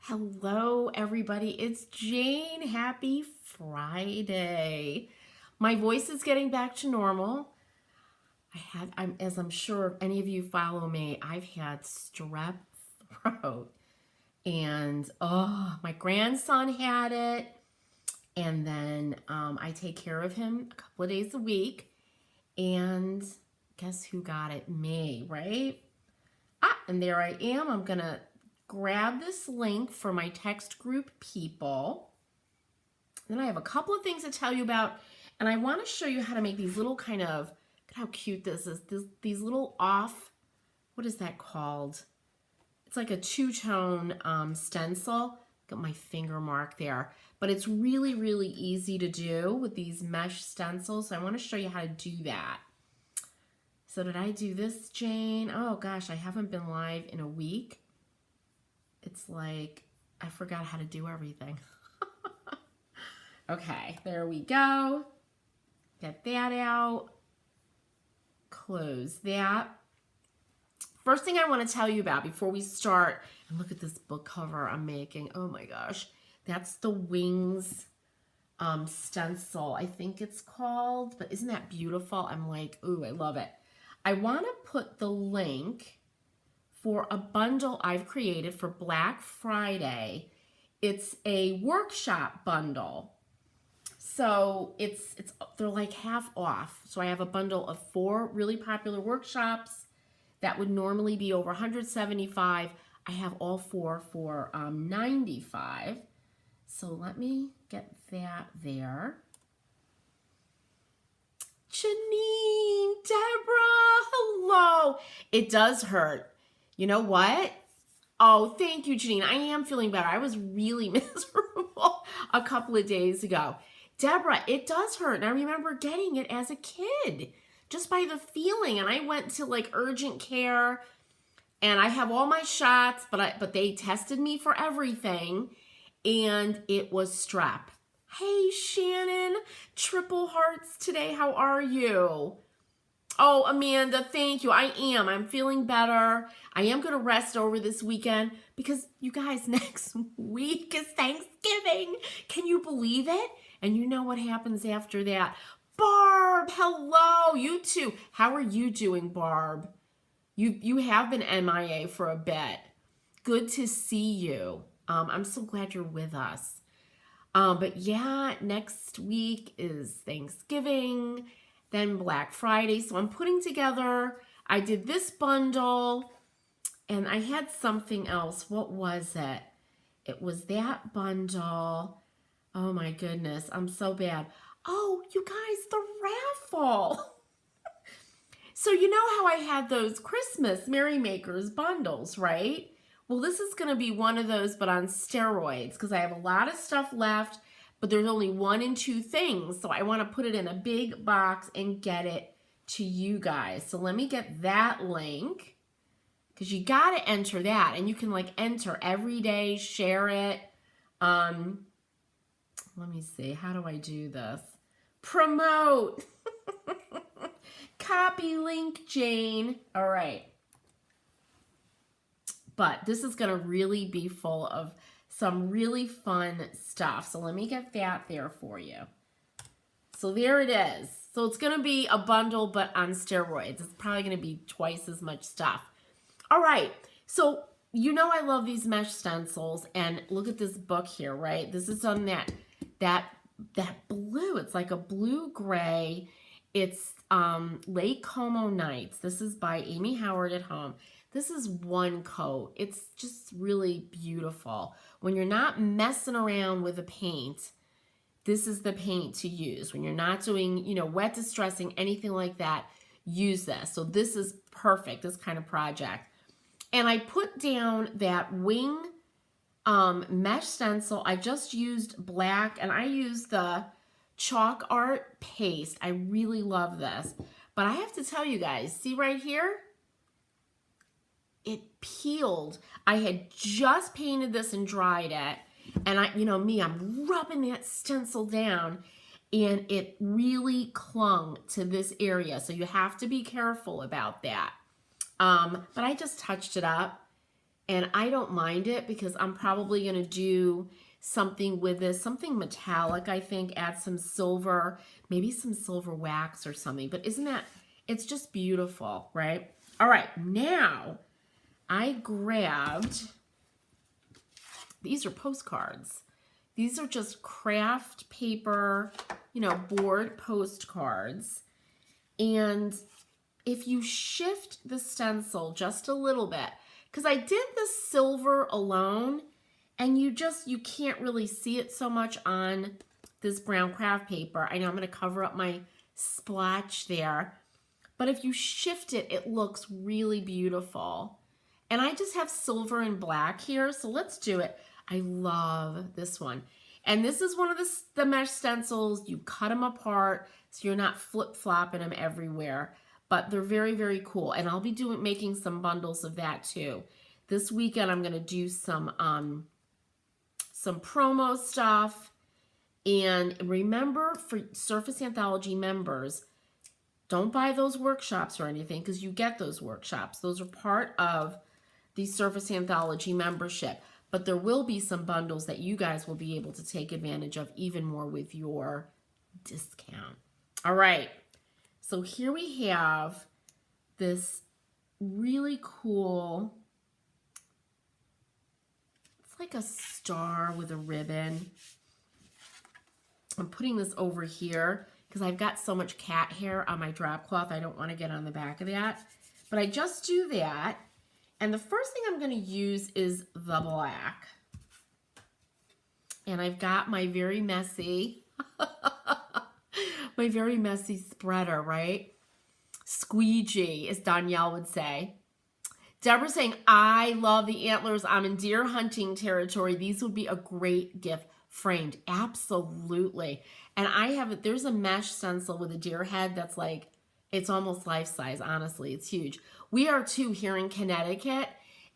Hello, everybody. It's Jane. Happy Friday. My voice is getting back to normal. As I'm sure any of you follow me, I've had strep throat. And my grandson had it. And then I take care of him a couple of days a week. And guess who got it? Me, right? And there I am. I'm going to grab this link for my text group people. Then I have a couple of things to tell you about, and I want to show you how to make these little kind of, look at how cute this is, these little off, what is that called? It's like a two-tone stencil. Got my finger mark there, but it's really, really easy to do with these mesh stencils. So I want to show you how to do that. So did I do this, Jane? Oh gosh, I haven't been live in a week. It's like I forgot how to do everything. Okay, there we go. Get that out. Close that. First thing I want to tell you about before we start, and look at this book cover I'm making. Oh my gosh. That's the Wings stencil, I think it's called. But isn't that beautiful? I'm like, ooh, I love it. I want to put the link for a bundle I've created for Black Friday. It's a workshop bundle. So they're like half off. So I have a bundle of 4 really popular workshops that would normally be over $175. I have all 4 for $95. So let me get that there. Janine, Deborah, hello. It does hurt. You know what? Oh, thank you, Janine. I am feeling better. I was really miserable a couple of days ago. Deborah, it does hurt. And I remember getting it as a kid just by the feeling. And I went to like urgent care and I have all my shots, but they tested me for everything and it was strep. Hey, Shannon, triple hearts today. How are you? Oh, Amanda, thank you. I am. I'm feeling better. I am going to rest over this weekend because you guys, next week is Thanksgiving. Can you believe it? And you know what happens after that. Barb, hello. You too. How are you doing, Barb? You have been MIA for a bit. Good to see you. I'm so glad you're with us. But yeah, next week is Thanksgiving, then Black Friday. So I'm putting together, I did this bundle and I had something else. What was it? It was that bundle. Oh my goodness, I'm so bad. Oh, you guys, the raffle. So you know how I had those Christmas Merrymakers bundles, right? Well, this is going to be one of those, but on steroids, because I have a lot of stuff left, but there's only 1 and 2 things. So I want to put it in a big box and get it to you guys. So let me get that link, because you got to enter that. And you can like enter every day, share it. Let me see. How do I do this? Promote. Copy link, Jane. All right. But this is going to really be full of some really fun stuff. So let me get that there for you. So there it is. So it's going to be a bundle, but on steroids. It's probably going to be twice as much stuff. All right. So you know I love these mesh stencils. And look at this book here, right? This is on that blue. It's like a blue-gray. It's Lake Como Nights. This is by Amy Howard at home. This is one coat. It's just really beautiful. When you're not messing around with the paint, this is the paint to use. When you're not doing, wet distressing, anything like that, use this. So this is perfect, this kind of project. And I put down that wing mesh stencil. I just used black and I used the chalk art paste. I really love this. But I have to tell you guys, see right here? It peeled. I had just painted this and dried it. And I'm rubbing that stencil down and it really clung to this area. So you have to be careful about that. But I just touched it up And I don't mind it because I'm probably going to do something with this, something metallic, I think, add some silver, maybe some silver wax or something. But isn't that, it's just beautiful, right? All right, now I grabbed, these are postcards. These are just craft paper, you know, board postcards. And if you shift the stencil just a little bit, because I did the silver alone, and you can't really see it so much on this brown craft paper. I know I'm going to cover up my splotch there. But if you shift it, it looks really beautiful. And I just have silver and black here, so let's do it. I love this one. And this is one of the mesh stencils. You cut them apart so you're not flip-flopping them everywhere. But they're very, very cool. And I'll be making some bundles of that too. This weekend I'm going to do some promo stuff. And remember, for Surface Anthology members, don't buy those workshops or anything because you get those workshops. Those are part of the Surface Anthology membership. But there will be some bundles that you guys will be able to take advantage of even more with your discount. All right. So here we have this really cool, it's like a star with a ribbon. I'm putting this over here because I've got so much cat hair on my drop cloth. I don't want to get on the back of that. But I just do that. And the first thing I'm going to use is the black. And I've got my very messy, my very messy spreader, right? Squeegee, as Danielle would say. Deborah's saying, I love the antlers. I'm in deer hunting territory. These would be a great gift framed. Absolutely. And I have, there's a mesh stencil with a deer head that's like, it's almost life size. Honestly, it's huge. We are too here in Connecticut.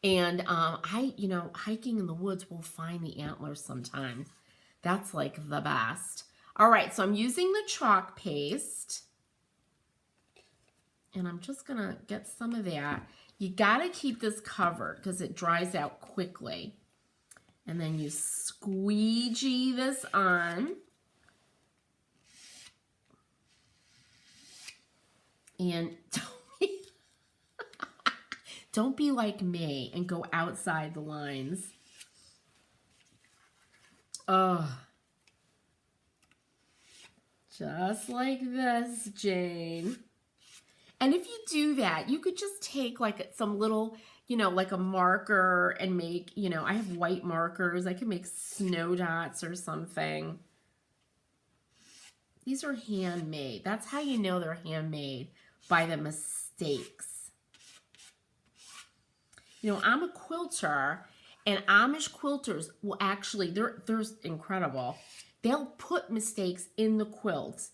And hiking in the woods, we'll find the antlers sometimes. That's like the best. All right, so I'm using the chalk paste. And I'm just going to get some of that. You got to keep this covered because it dries out quickly. And then you squeegee this on. And don't be like me and go outside the lines. Oh. Just like this, Jane. And if you do that, you could just take like some little, like a marker and make, I have white markers. I can make snow dots or something. These are handmade. That's how you know they're handmade, by the mistakes. I'm a quilter, and Amish quilters will actually, they're incredible. They'll put mistakes in the quilts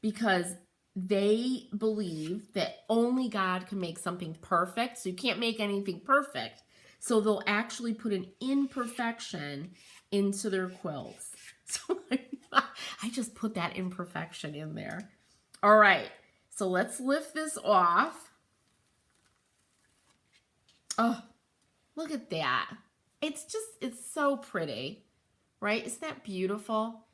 because they believe that only God can make something perfect. So you can't make anything perfect. So they'll actually put an imperfection into their quilts. So I just put that imperfection in there. All right. So let's lift this off. Oh, look at that. It's so pretty, right? Isn't that beautiful?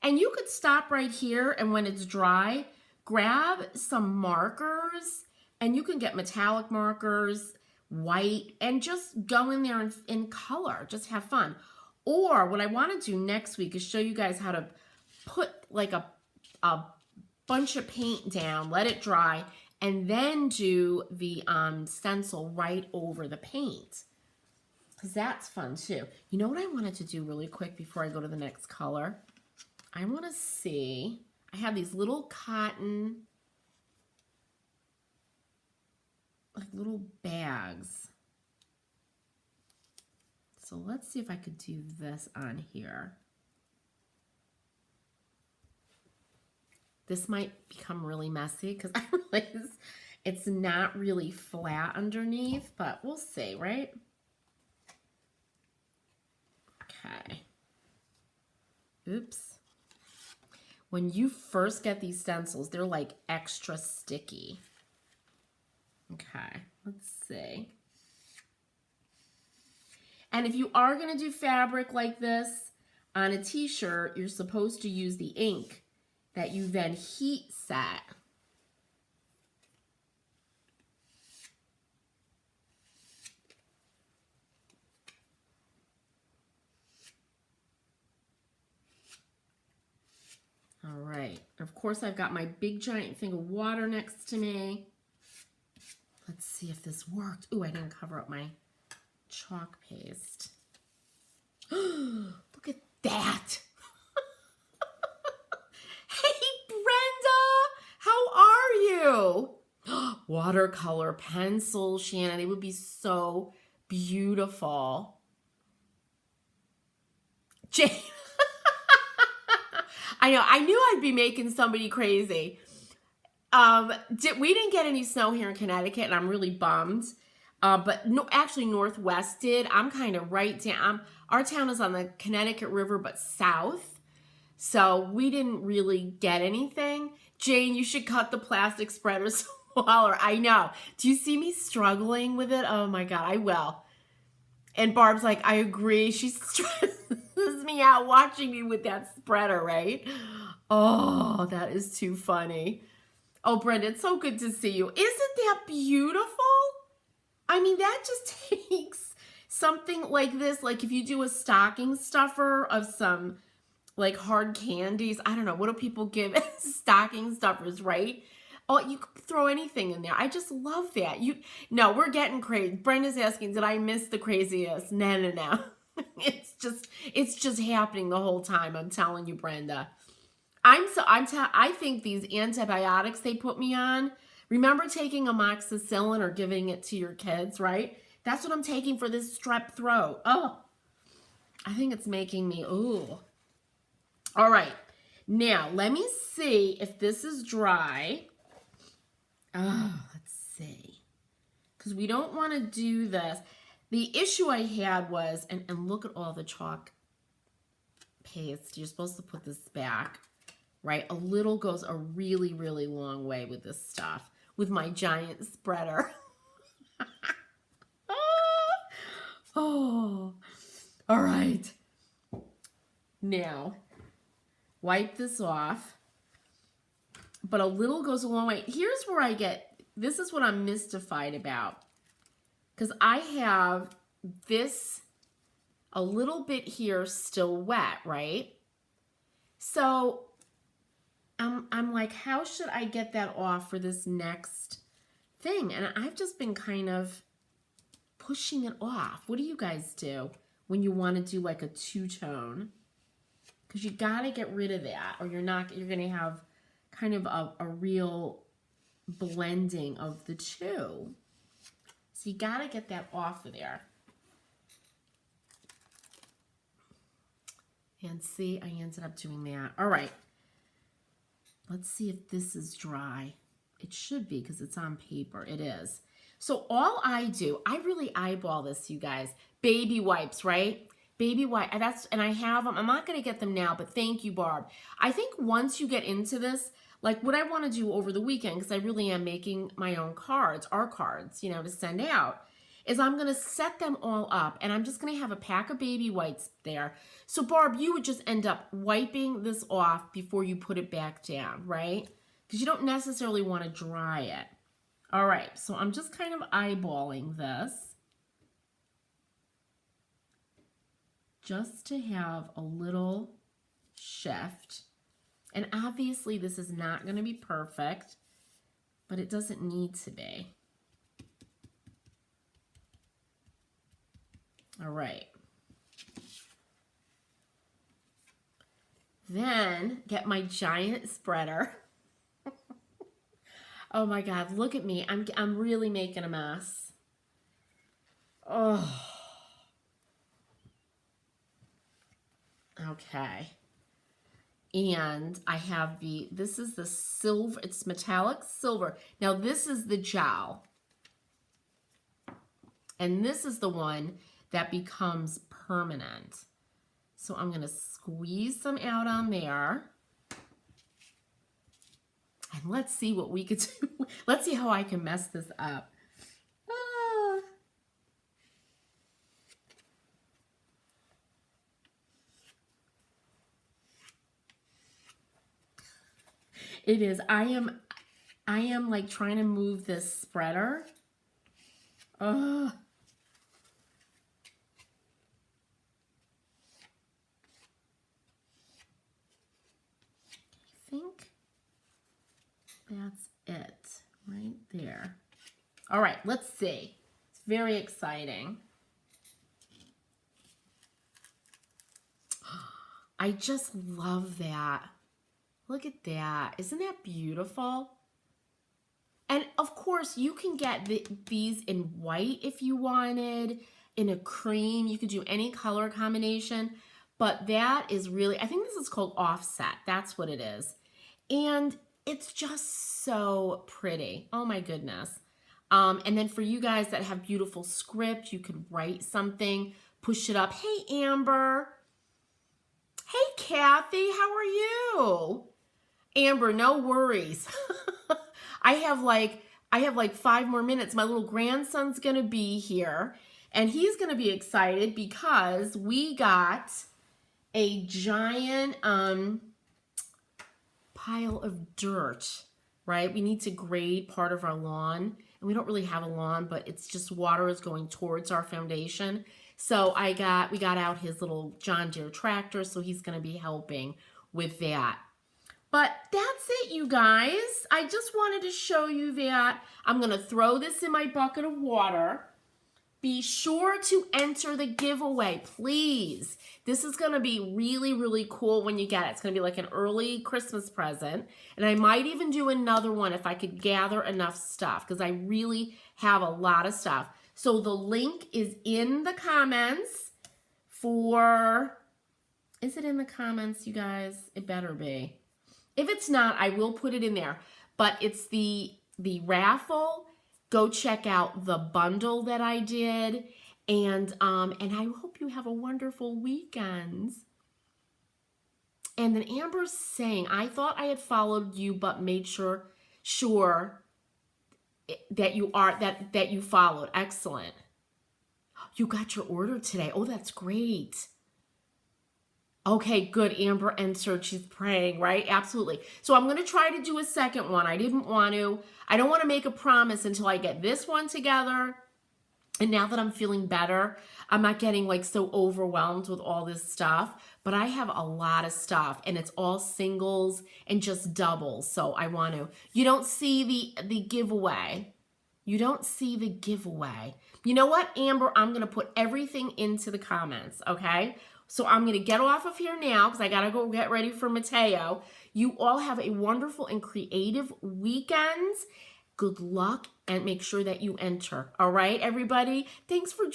And you could stop right here, and when it's dry, grab some markers, and you can get metallic markers, white, and just go in there in color. Just have fun. Or what I want to do next week is show you guys how to put like a bunch of paint down, let it dry, and then do the stencil right over the paint. Because that's fun too. You know what I wanted to do really quick before I go to the next color? I want to see, I have these little cotton, like little bags. So let's see if I could do this on here. This might become really messy because I realize it's not really flat underneath, but we'll see, right? Okay. Oops. When you first get these stencils, they're like extra sticky. Okay, let's see. And if you are going to do fabric like this on a t-shirt, you're supposed to use the ink that you then heat set. All right. Of course, I've got my big giant thing of water next to me. Let's see if this worked. Ooh, I didn't cover up my chalk paste. Look at that. Hey, Brenda, how are you? Watercolor pencils, Shannon. They would be so beautiful. Jane. I know. I knew I'd be making somebody crazy. We didn't get any snow here in Connecticut, and I'm really bummed. But no, actually, Northwest did. I'm kind of right down. Our town is on the Connecticut River, but south. So we didn't really get anything. Jane, you should cut the plastic spreader smaller. I know. Do you see me struggling with it? Oh my God, I will. And Barb's like, I agree. She stresses me out watching me with that spreader, right? Oh, that is too funny. Oh, Brenda, it's so good to see you. Isn't that beautiful? I mean, that just takes something like this. Like if you do a stocking stuffer of some like hard candies. I don't know. What do people give stocking stuffers, right? Oh, you could throw anything in there. I just love that. No, we're getting crazy. Brenda's asking, did I miss the craziest? No. It's just happening the whole time. I'm telling you, Brenda. I think these antibiotics they put me on. Remember taking amoxicillin or giving it to your kids, right? That's what I'm taking for this strep throat. Oh, I think it's making me, ooh. All right. Now, let me see if this is dry. Oh, let's see. Because we don't want to do this. The issue I had was, and look at all the chalk paste. You're supposed to put this back, right? A little goes a really, really long way with this stuff. With my giant spreader. Oh, all right. Now, wipe this off. But a little goes a long way. Here's where this is what I'm mystified about. Because I have this a little bit here still wet, right? So I'm like, how should I get that off for this next thing? And I've just been kind of pushing it off. What do you guys do when you want to do like a two-tone? Because you got to get rid of that or you're going to have kind of a real blending of the two. So you got to get that off of there. And see, I ended up doing that. All right. Let's see if this is dry. It should be because it's on paper. It is. So all I do, I really eyeball this, you guys. Baby wipes, right? Baby wipe. And I have them. I'm not going to get them now, but thank you, Barb. I think once you get into this, like what I want to do over the weekend, because I really am making my own cards, our cards, you know, to send out, is I'm going to set them all up. And I'm just going to have a pack of baby wipes there. So, Barb, you would just end up wiping this off before you put it back down, right? Because you don't necessarily want to dry it. All right, so I'm just kind of eyeballing this. Just to have a little shift. And obviously this is not going to be perfect, but it doesn't need to be. All right. Then get my giant spreader. Oh my God, look at me. I'm really making a mess. Oh. Okay. And I have this is the silver, it's metallic silver. Now this is the gel. And this is the one that becomes permanent. So I'm going to squeeze some out on there. And let's see what we could do. Let's see how I can mess this up. It is. I am like trying to move this spreader. Ugh. I think that's it right there. All right, let's see. It's very exciting. I just love that. Look at that. Isn't that beautiful? And of course, you can get these in white if you wanted, in a cream. You could do any color combination. But that is really, I think this is called Offset. That's what it is. And it's just so pretty. Oh my goodness. And then for you guys that have beautiful script, you could write something, push it up. Hey, Amber. Hey, Kathy, how are you? Amber, no worries. I have like 5 more minutes. My little grandson's gonna be here and he's gonna be excited because we got a giant pile of dirt, right? We need to grade part of our lawn and we don't really have a lawn, but it's just water is going towards our foundation. So we got out his little John Deere tractor, so he's gonna be helping with that. But that's it, you guys. I just wanted to show you that. I'm going to throw this in my bucket of water. Be sure to enter the giveaway, please. This is going to be really, really cool when you get it. It's going to be like an early Christmas present. And I might even do another one if I could gather enough stuff because I really have a lot of stuff. So the link is in the comments for... Is it in the comments, you guys? It better be. If it's not, I will put it in there. But it's the raffle. Go check out the bundle that I did. And I hope you have a wonderful weekend. And then Amber's saying, I thought I had followed you, but made sure that you followed. Excellent. You got your order today. Oh, that's great. Okay, good. Amber entered. She's praying, right? Absolutely. So I'm going to try to do a second one. I don't want to make a promise until I get this one together. And now that I'm feeling better, I'm not getting like so overwhelmed with all this stuff. But I have a lot of stuff and it's all singles and just doubles. So I want to. You don't see the giveaway. You don't see the giveaway. You know what, Amber? I'm going to put everything into the comments, okay? So I'm going to get off of here now because I got to go get ready for Mateo. You all have a wonderful and creative weekend. Good luck and make sure that you enter. All right, everybody? Thanks for joining.